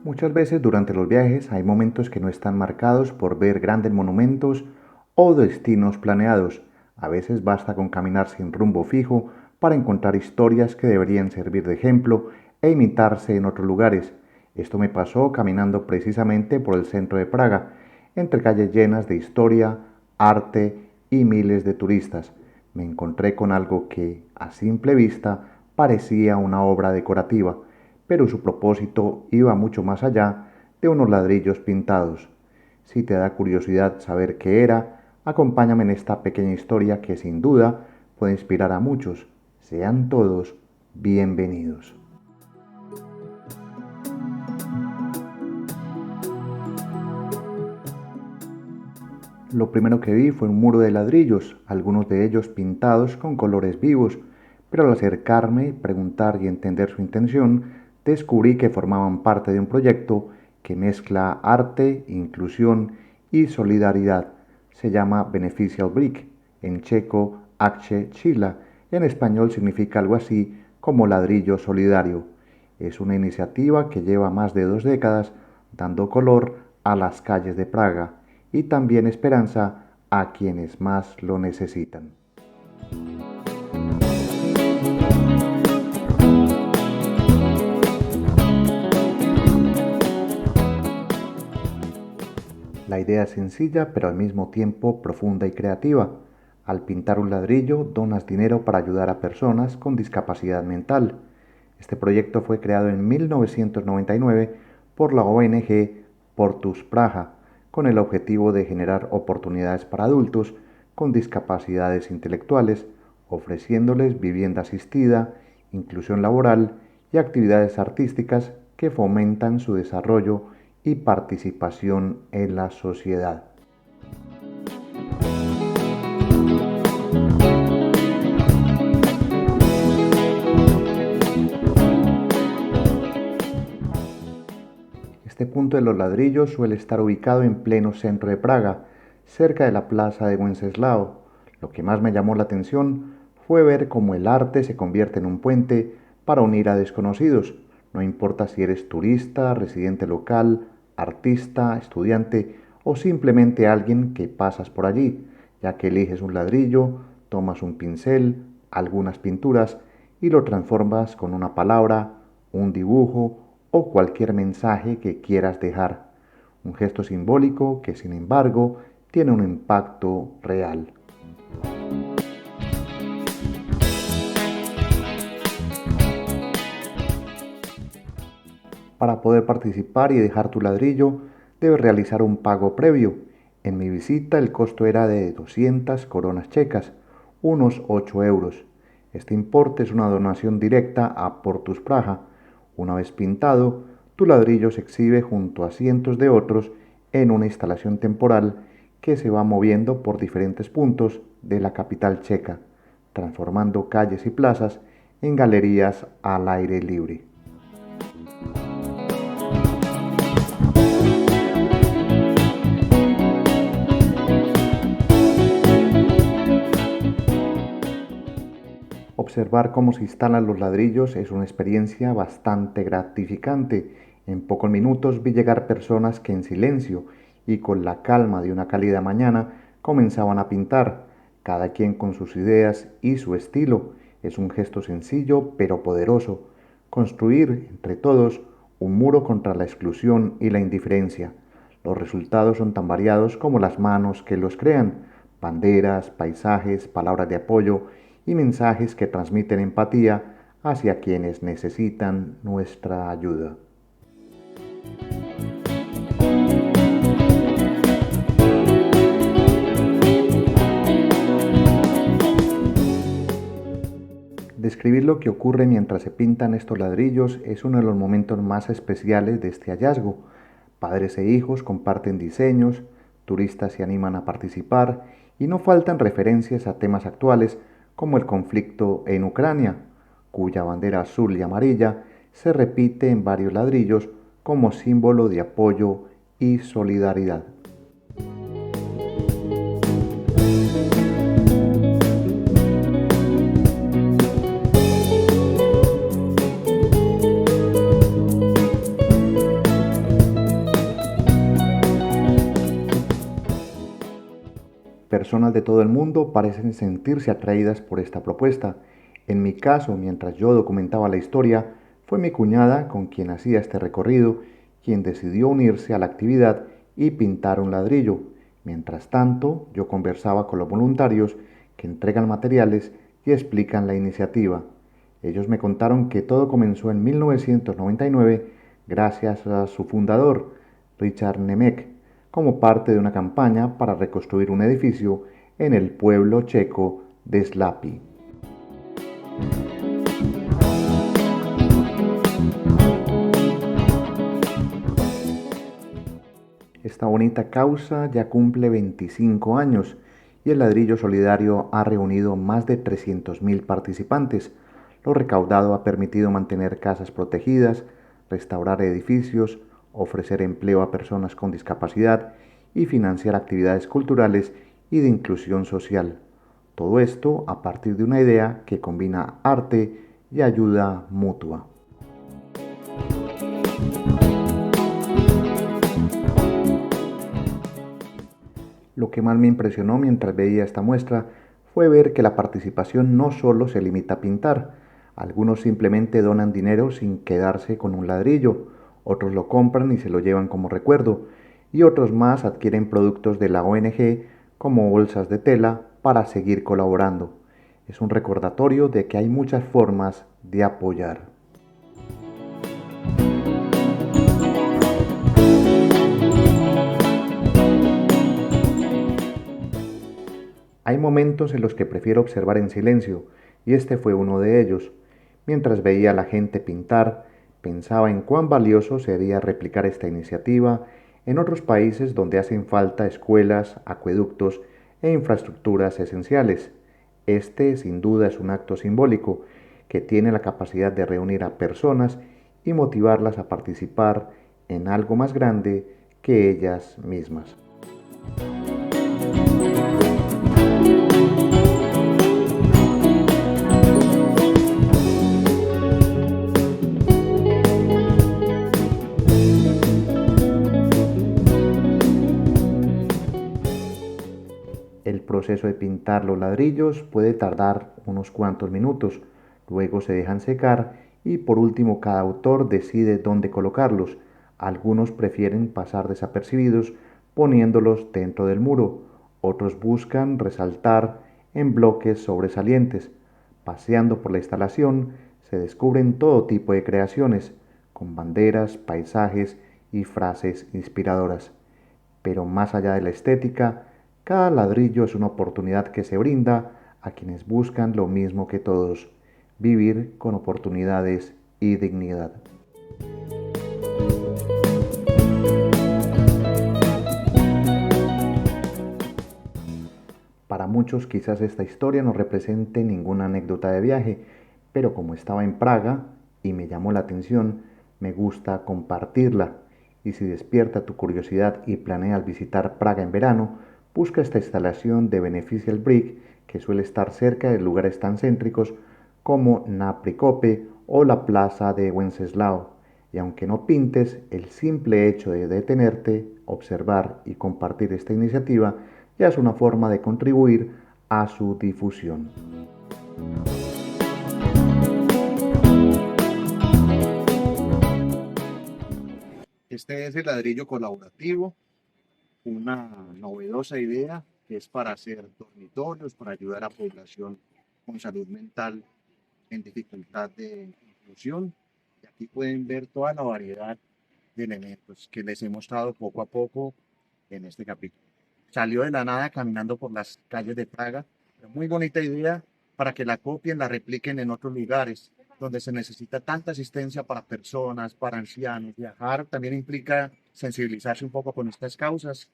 Muchas veces durante los viajes hay momentos que no están marcados por ver grandes monumentos o destinos planeados. A veces basta con caminar sin rumbo fijo para encontrar historias que deberían servir de ejemplo e imitarse en otros lugares. Esto me pasó caminando precisamente por el centro de Praga, entre calles llenas de historia, arte y miles de turistas. Me encontré con algo que, a simple vista, parecía una obra decorativa, pero su propósito iba mucho más allá de unos ladrillos pintados. Si te da curiosidad saber qué era, acompáñame en esta pequeña historia que sin duda puede inspirar a muchos. Sean todos bienvenidos. Lo primero que vi fue un muro de ladrillos, algunos de ellos pintados con colores vivos, pero al acercarme, preguntar y entender su intención, descubrí que formaban parte de un proyecto que mezcla arte, inclusión y solidaridad. Se llama Beneficial Brick, en checo Akce Chila, en español significa algo así como ladrillo solidario. Es una iniciativa que lleva más de 2 décadas dando color a las calles de Praga y también esperanza a quienes más lo necesitan. La idea es sencilla pero al mismo tiempo profunda y creativa. Al pintar un ladrillo donas dinero para ayudar a personas con discapacidad mental. Este proyecto fue creado en 1999 por la ONG Portus Praha, con el objetivo de generar oportunidades para adultos con discapacidades intelectuales, ofreciéndoles vivienda asistida, inclusión laboral y actividades artísticas que fomentan su desarrollo y participación en la sociedad. Este punto de los ladrillos suele estar ubicado en pleno centro de Praga, cerca de la plaza de Wenceslao. Lo que más me llamó la atención fue ver cómo el arte se convierte en un puente para unir a desconocidos. No importa si eres turista, residente local, artista, estudiante o simplemente alguien que pasas por allí, ya que eliges un ladrillo, tomas un pincel, algunas pinturas y lo transformas con una palabra, un dibujo o cualquier mensaje que quieras dejar. Un gesto simbólico que, sin embargo, tiene un impacto real. Para poder participar y dejar tu ladrillo, debes realizar un pago previo. En mi visita el costo era de 200 coronas checas, unos 8 euros. Este importe es una donación directa a Portus Praha. Una vez pintado, tu ladrillo se exhibe junto a cientos de otros en una instalación temporal que se va moviendo por diferentes puntos de la capital checa, transformando calles y plazas en galerías al aire libre. Observar cómo se instalan los ladrillos es una experiencia bastante gratificante. En pocos minutos vi llegar personas que en silencio y con la calma de una cálida mañana comenzaban a pintar, cada quien con sus ideas y su estilo. Es un gesto sencillo pero poderoso. Construir entre todos un muro contra la exclusión y la indiferencia. Los resultados son tan variados como las manos que los crean: banderas, paisajes, palabras de apoyo y mensajes que transmiten empatía hacia quienes necesitan nuestra ayuda. Describir lo que ocurre mientras se pintan estos ladrillos es uno de los momentos más especiales de este hallazgo. Padres e hijos comparten diseños, turistas se animan a participar y no faltan referencias a temas actuales como el conflicto en Ucrania, cuya bandera azul y amarilla se repite en varios ladrillos como símbolo de apoyo y solidaridad. personas de todo el mundo parecen sentirse atraídas por esta propuesta. En mi caso, mientras yo documentaba la historia, fue mi cuñada con quien hacía este recorrido, quien decidió unirse a la actividad y pintar un ladrillo. Mientras tanto, yo conversaba con los voluntarios que entregan materiales y explican la iniciativa. Ellos me contaron que todo comenzó en 1999 gracias a su fundador, Richard Nemec, como parte de una campaña para reconstruir un edificio en el pueblo checo de Slapi. Esta bonita causa ya cumple 25 años y el ladrillo solidario ha reunido más de 300.000 participantes. Lo recaudado ha permitido mantener casas protegidas, restaurar edificios, ofrecer empleo a personas con discapacidad y financiar actividades culturales y de inclusión social. Todo esto a partir de una idea que combina arte y ayuda mutua. Lo que más me impresionó mientras veía esta muestra fue ver que la participación no solo se limita a pintar. Algunos simplemente donan dinero sin quedarse con un ladrillo, otros lo compran y se lo llevan como recuerdo, y otros más adquieren productos de la ONG como bolsas de tela para seguir colaborando. Es un recordatorio de que hay muchas formas de apoyar. Hay momentos en los que prefiero observar en silencio, y este fue uno de ellos. Mientras veía a la gente pintar, pensaba en cuán valioso sería replicar esta iniciativa en otros países donde hacen falta escuelas, acueductos e infraestructuras esenciales. Este, sin duda, es un acto simbólico que tiene la capacidad de reunir a personas y motivarlas a participar en algo más grande que ellas mismas. El proceso de pintar los ladrillos puede tardar unos cuantos minutos, luego se dejan secar y por último cada autor decide dónde colocarlos. Algunos prefieren pasar desapercibidos poniéndolos dentro del muro, otros buscan resaltar en bloques sobresalientes. Paseando por la instalación se descubren todo tipo de creaciones, con banderas, paisajes y frases inspiradoras. Pero más allá de la estética, cada ladrillo es una oportunidad que se brinda a quienes buscan lo mismo que todos, vivir con oportunidades y dignidad. Para muchos quizás esta historia no represente ninguna anécdota de viaje, pero como estaba en Praga y me llamó la atención, me gusta compartirla. Y si despierta tu curiosidad y planeas visitar Praga en verano, busca esta instalación de Beneficial Brick que suele estar cerca de lugares tan céntricos como Naprikope o la plaza de Wenceslao. Y aunque no pintes, el simple hecho de detenerte, observar y compartir esta iniciativa ya es una forma de contribuir a su difusión. Este es el ladrillo colaborativo, una novedosa idea que es para hacer dormitorios, para ayudar a población con salud mental en dificultad de inclusión. Y aquí pueden ver toda la variedad de elementos que les he mostrado poco a poco en este capítulo. Salió de la nada caminando por las calles de Praga. Muy bonita idea para que la copien, la repliquen en otros lugares donde se necesita tanta asistencia para personas, para ancianos. Viajar también implica sensibilizarse un poco con estas causas.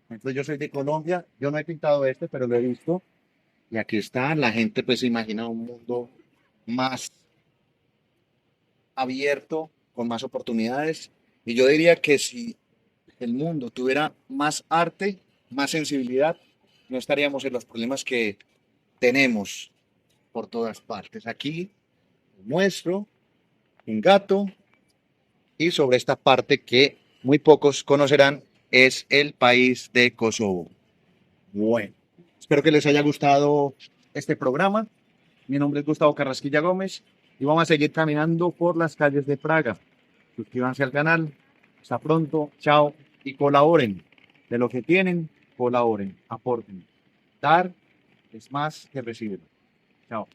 Entonces yo soy de Colombia, yo no he pintado este, pero lo he visto. Y aquí está, la gente pues se imagina un mundo más abierto, con más oportunidades. Y yo diría que si el mundo tuviera más arte, más sensibilidad, no estaríamos en los problemas que tenemos por todas partes. Aquí muestro un gato y sobre esta parte que muy pocos conocerán es el país de Kosovo. Bueno, Espero que les haya gustado este programa. Mi nombre es Gustavo Carrasquilla Gómez y vamos a seguir caminando por las calles de Praga. Suscríbanse al canal. Hasta pronto. Chao. Y colaboren. De lo que tienen, colaboren, aporten. Dar es más que recibir. Chao.